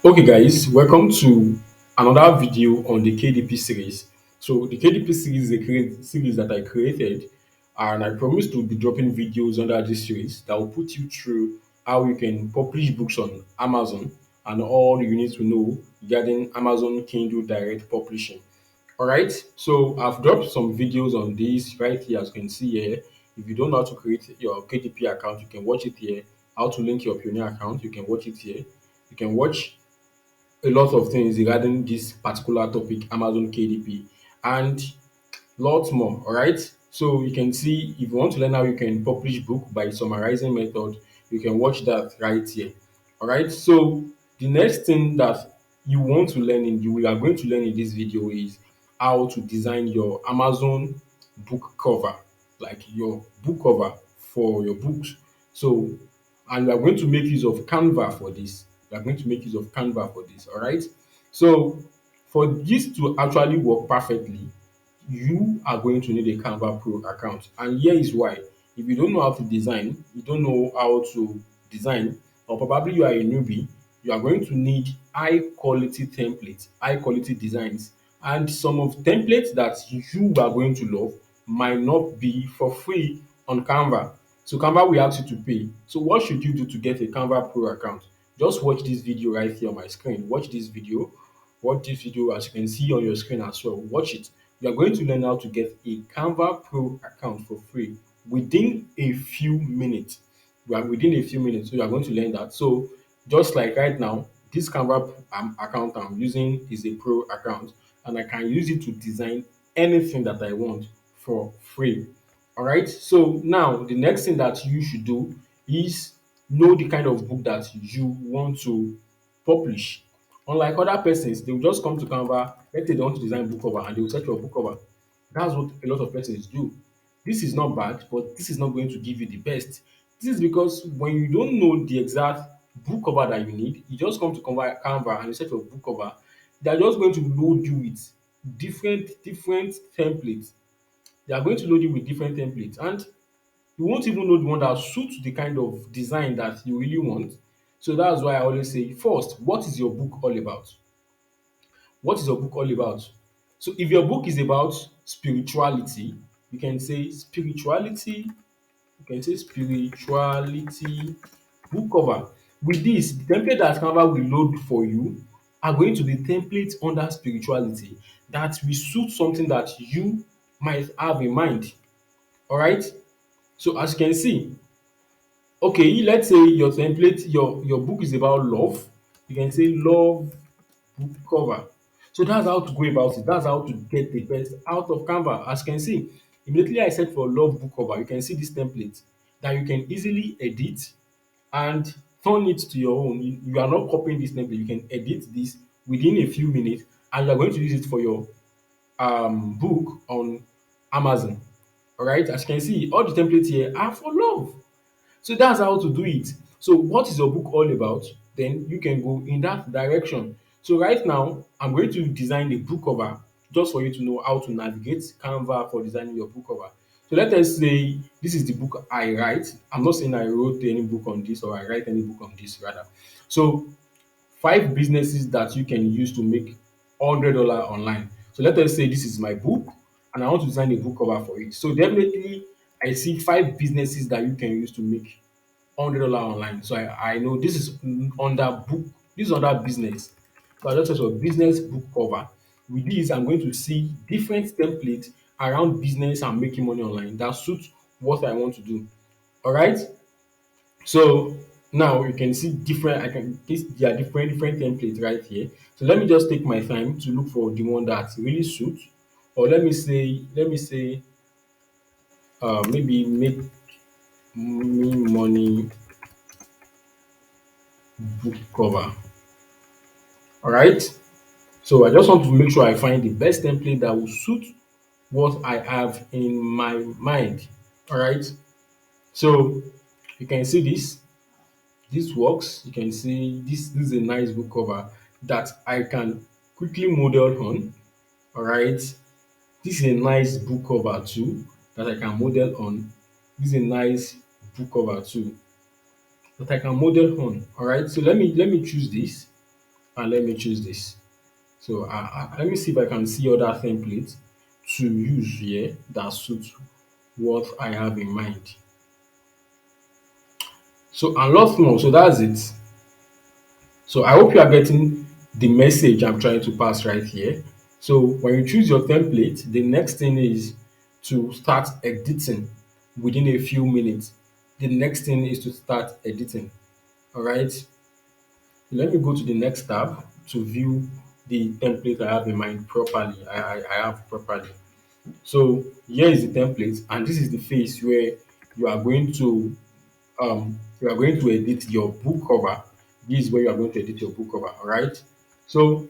Okay, guys, welcome to another video on the KDP series. So, the KDP series is a series that I created, and I promise to be dropping videos under this series that will put you through how you can publish books on Amazon and all you need to know regarding Amazon Kindle Direct Publishing. All right, so I've dropped some videos on this right here, as you can see here. If you don't know how to create your KDP account, you can watch it here. How to link your Pioneer account, you can watch it here. You can watch a lot of things regarding this particular topic, Amazon KDP, and lots more. All right. So you can see if you want to learn how you can publish book by summarizing method, you can watch that right here. All right. So the next thing that you want to learn in you are going to learn in this video is how to design your Amazon book cover, like your book cover for your books. So, and we are going to make use of Canva for this. We are going to make use of Canva for this. All right. So for this to actually work perfectly, you are going to need a Canva Pro account. And here is why. If you don't know how to design, you don't know how to design, or probably you are a newbie, you are going to need high quality templates, high quality designs. And some of templates that you are going to love might not be for free on Canva. So Canva will ask you to pay. So what should you do to get a Canva Pro account? Just watch this video right here on my screen. Watch this video as you can see on your screen as well. Watch it. You are going to learn how to get a Canva Pro account for free within a few minutes. You are within a few minutes, so you are going to learn that. So just like right now, this Canva account I'm using is a pro account, and I can use it to design anything that I want for free. All right. So now the next thing that you should do is know the kind of book that you want to publish. Unlike other persons, they will just come to Canva, let's say they want to design book cover and they will search for book cover. That's what a lot of persons do. This is not bad, but this is not going to give you the best. This is because when you don't know the exact book cover that you need, you just come to Canva and you search for book cover. They are just going to load you with different templates. They are going to load you with different templates, and you won't even know the one that suits the kind of design that you really want. So that's why I always say, first, what is your book all about? What is your book all about? So if your book is about spirituality, you can say spirituality, book cover. With this, the template that Canva will load for you are going to be templates under spirituality that will suit something that you might have in mind. All right. So as you can see, okay, let's say your template, your book is about love. You can say love book cover. So that's how to go about it. That's how to get the best out of Canva. As you can see, immediately I search for love book cover, you can see this template that you can easily edit and turn it to your own. You are not copying this template. You can edit this within a few minutes, and you are going to use it for your book on Amazon. All right, as you can see, all the templates here are for love. So that's how to do it. So what is your book all about? Then you can go in that direction. So right now, I'm going to design a book cover just for you to know how to navigate Canva for designing your book cover. So let us say this is the book I write. I'm not saying I wrote any book on this or I write any book on this rather. So five businesses that you can use to make $100 online. So let us say this is my book and I want to design a book cover for it. So definitely I see five businesses that you can use to make $100 online. So I know this is under book, this is under business. So I just search for business book cover. With this, I'm going to see different templates around business and making money online that suit what I want to do. All right. So now you can see different. I can this there are different templates right here. So let me just take my time to look for the one that really suits. Or let me say maybe make me money book cover. All right. So I just want to make sure I find the best template that will suit what I have in my mind. All right. So you can see this. This works. You can see this is a nice book cover that I can quickly model on. All right. This is a nice book cover too that I can model on. This is a nice book cover too that I can model on. All right. So let me choose this. and let me choose this. So let me see if I can see other templates to use here that suit what I have in mind. So and lots more. So that's it. So I hope you are getting the message I'm trying to pass right here. So when you choose your template, the next thing is to start editing within a few minutes. The next thing is to start editing. All right. Let me go to the next tab to view the template I have in mind properly. I have properly. So here is the template, and this is the phase where you are going to edit your book cover. This is where you are going to edit your book cover. All right. So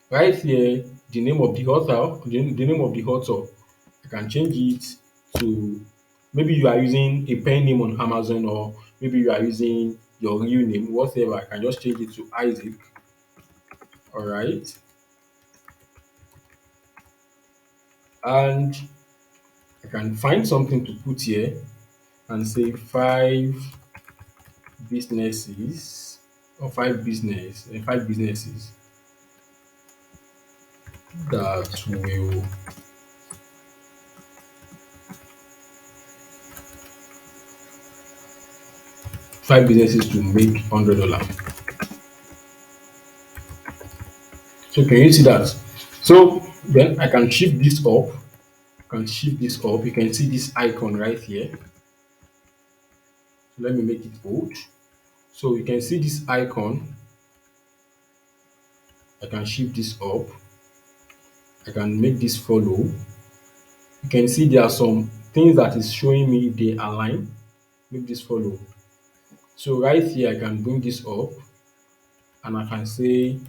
right here, the name of the author, I can change it to maybe you are using a pen name on Amazon, or maybe you are using your real name, whatever. I can just change it to Isaac. All right. And I can find something to put here and say businesses five businesses that will five businesses to make $100. So can you see that? So then I can shift this up. You can see this icon right here. So let me make it bold. So you can see this icon. I can shift this up. I can make this follow. You can see there are some things that is showing me if they align. Make this follow. So right here, I can bring this up and I can say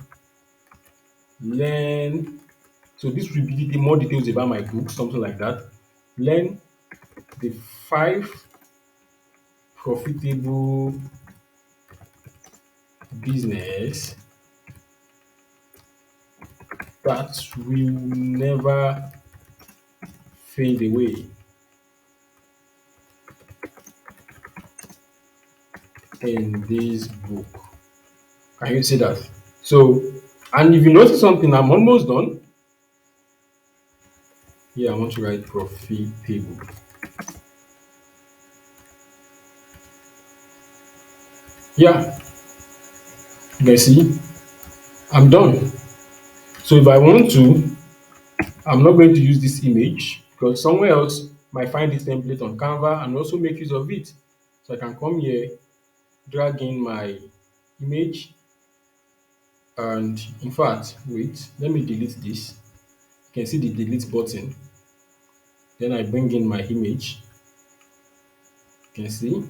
learn. So this will be the more details about my book, something like that. Learn the five profitable business that will never fade away in this book. Can you see that? So, and if you notice something, I'm almost done. Here, I want to write profitable. Yeah, you can see I'm done. So if I want to, I'm not going to use this image because somewhere else might find this template on Canva and also make use of it. So I can come here, drag in my image, and in fact, wait, let me delete this. You can see the delete button. Then I bring in my image. You can see.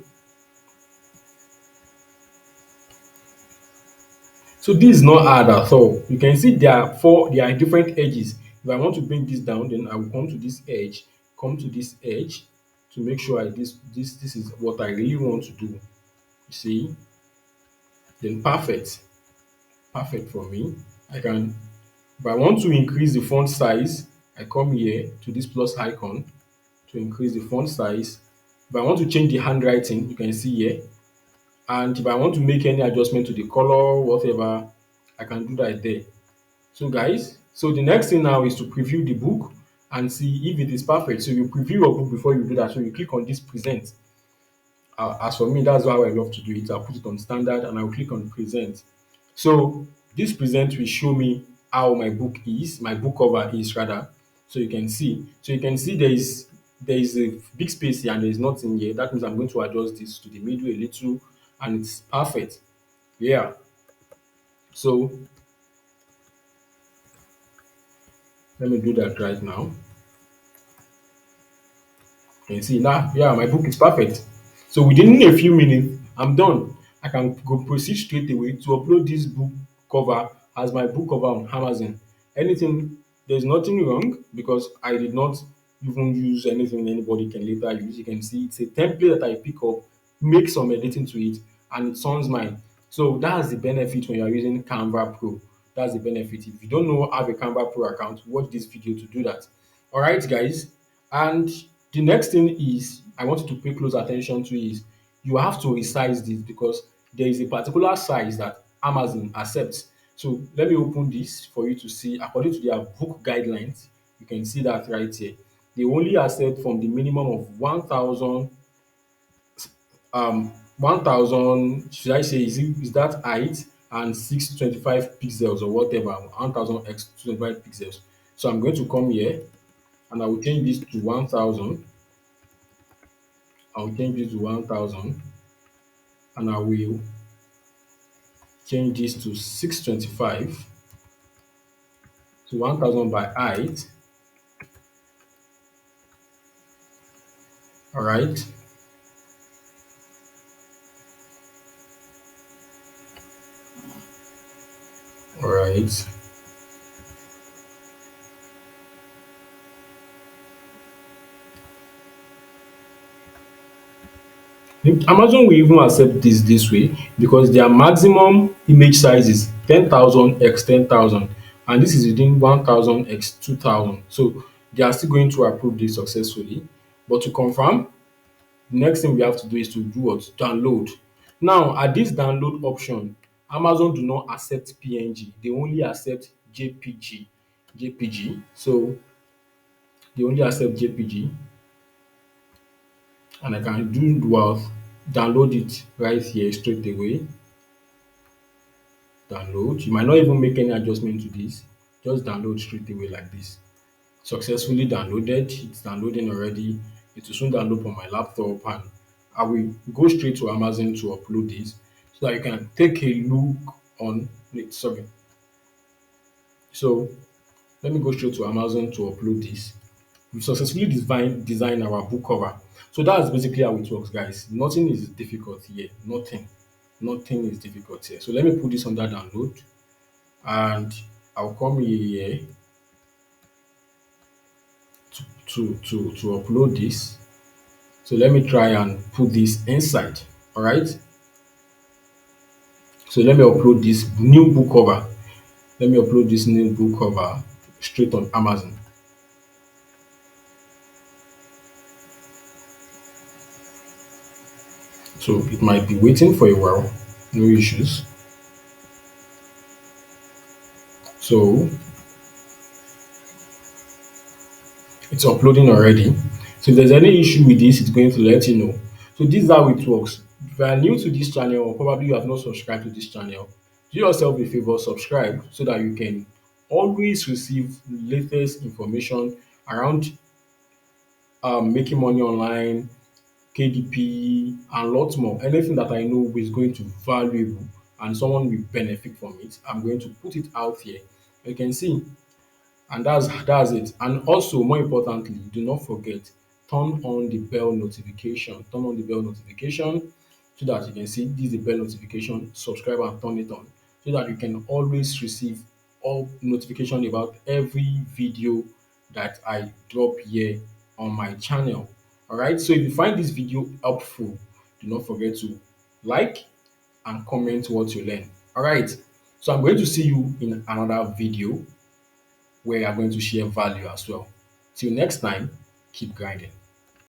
So this is not hard at all. You can see there are different edges. If I want to bring this down, then I will come to this edge, to make sure this is what I really want to do. You see, then perfect for me. I can, if I want to increase the font size, I come here to this plus icon to increase the font size. If I want to change the handwriting, you can see here. And if I want to make any adjustment to the color, whatever, I can do that there. So guys, so the next thing now is to preview the book and see if it is perfect. So you preview your book before you do that. So you click on this present. As for me, that's how I love to do it. I'll put it on standard and I'll click on present. So this present will show me how my book cover is rather. So you can see. So you can see there is a big space here and there is nothing here. That means I'm going to adjust this to the middle a little and it's perfect. Yeah. So let me do that right now. You can see now, yeah, my book is perfect. So within a few minutes, I'm done. I can go proceed straight away to upload this book cover as my book cover on Amazon. Anything, there's nothing wrong because I did not even use anything anybody can later use. You can see it's a template that I pick up, make some editing to it, and it sounds mine. So that's the benefit when you're using Canva Pro. That's the benefit. If you don't know have a Canva Pro account, watch this video to do that. All right, guys. And the next thing is I want you to pay close attention to is you have to resize this because there is a particular size that Amazon accepts. So let me open this for you to see. According to their book guidelines, you can see that right here. They only accept from the minimum of 1,000, 1,000, should I say, is that height and 625 pixels or whatever, 1,000 x 25 pixels. So I'm going to come here and I will change this to 1,000. I'll change this to 1,000 and I will change this to 625 to 1,000 by height. All right. All right. Amazon will even accept this way because their maximum image size is 10,000 x 10,000 and this is within 1,000 x 2,000. So they are still going to approve this successfully. But to confirm, the next thing we have to do is to do what? Download. Now, at this download option, Amazon do not accept PNG. They only accept JPG. JPG. So they only accept JPG, and I can do what? Download it right here straight away. Download. You might not even make any adjustment to this. Just download straight away like this. Successfully downloaded. It's downloading already. It will soon download on my laptop, and I will go straight to Amazon to upload this so that you can take a look on it. Sorry. So let me go straight to Amazon to upload this. We've successfully designed our book cover. So that's basically how it works, guys. Nothing is difficult here. Nothing. Nothing is difficult here. So let me put this under download and I'll come here to upload this. So let me try and put this inside. All right. So let me upload this new book cover. Let me upload this new book cover straight on Amazon. So it might be waiting for a while. No issues. So it's uploading already. So if there's any issue with this, it's going to let you know. So this is how it works. If you are new to this channel or probably you have not subscribed to this channel, do yourself a favor, subscribe so that you can always receive latest information around making money online, KDP, and lots more. Anything that I know is going to valuable and someone will benefit from it, I'm going to put it out here. You can see, and that's it. And also, more importantly, do not forget, turn on the bell notification. Turn on the bell notification so that you can see this is the bell notification. Subscribe and turn it on so that you can always receive all notification about every video that I drop here on my channel. All right. So if you find this video helpful, do not forget to like and comment what you learn. All right. So I'm going to see you in another video where I'm going to share value as well. Till next time, keep grinding.